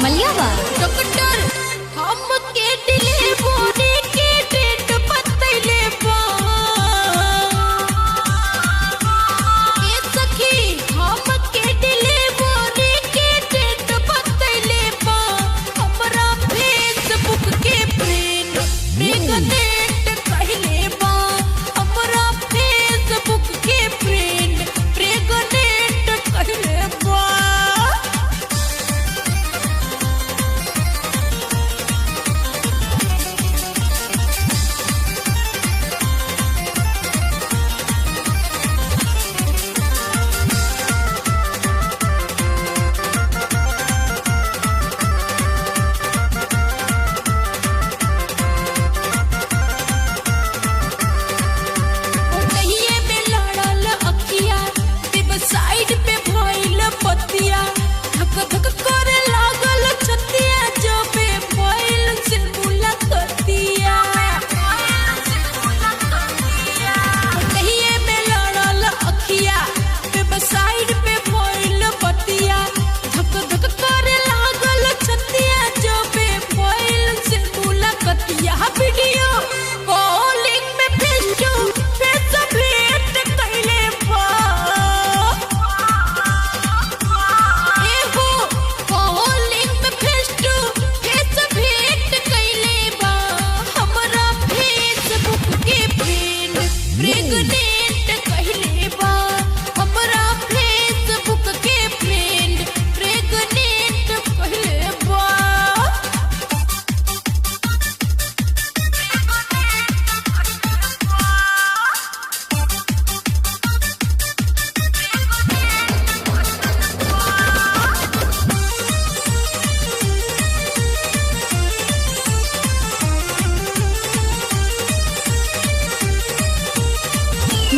मलियावा doctor हम के delivery के डेट बतैले बा ए सखी हम के डिलीवरी के डेट बतैले बा हमरा फेसबुक के फ्रेंड प्रेग्नेंट कहले बा हमरा फेसबुक के फ्रेंड प्रेग्नेंट कहले बा। साइड पे भइल पतिया धक धक करे लागल छतिया जो पे भइल से मुलाकातिया नहिए में लड़ल अखिया पे साइड पे भइल पतिया धक धक करे लागल छतिया जो पे भइल से मुलाकातिया वीडियो कॉलिंग में फेस टू फेस भेंट कइले बा प्रेग्नेंट कहले बा हमरा फेसबुक के फ्रेंड प्रेग्नेंट कहले बा।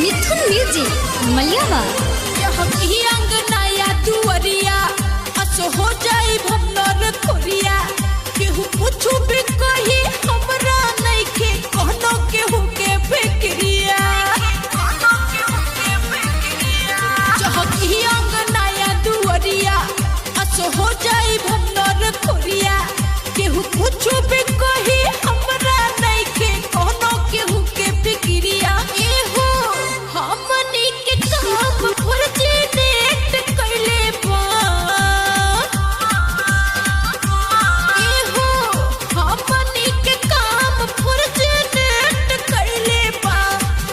मिथुन म्यूजिक मलियावा यही अंगनाया दुवरिया असो हो जाई भमनर खोरिया केहू कुछु भी कही हमरा नइखे कहनो केहू के फिक्रिया यही अंगनाया दुवरिया असो हो जाई भमनर खोरिया केहू कुछु भी कही हमरा नइखे कहनो केहू के फिक्रिया एहो हमनी के काम फर्जी नेट कइले बा एहो हमनी के काम फर्जी नेट कइले बा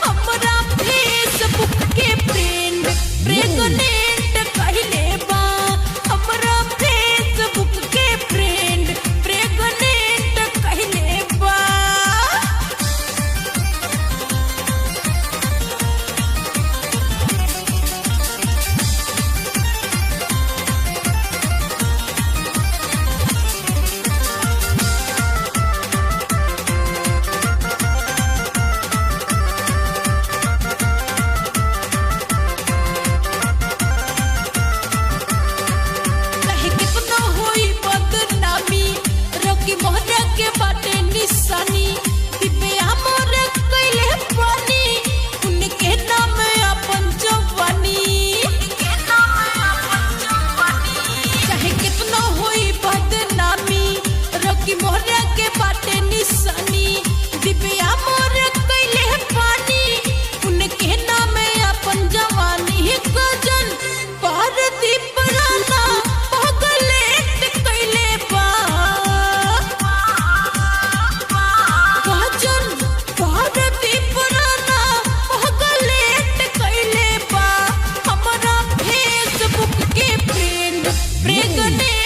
हमरा फेसबुक के फ्रेंड प्रेग्नेंट कहले बा हमरा फेसबुक के फ्रेंड प्रेग्नेंट कहले बा। चाहे कितना होई बदनामी रोकी मोहरा के बाटे निशानी दिव्य हमर कइले पानी उनके नाम अपन जवानी चाहे कितना होई बदनामी रोकी मोहरा के बाटे निशानी दिव्य हमर कइले पानी उनके नाम अपन जवानी गजन पारदीप राणा पगलेट कइले बा गजन पारदीप राणा पगलेट कइले बा हमरा फेसबुक के फ्रेंड प्रेग्नेंट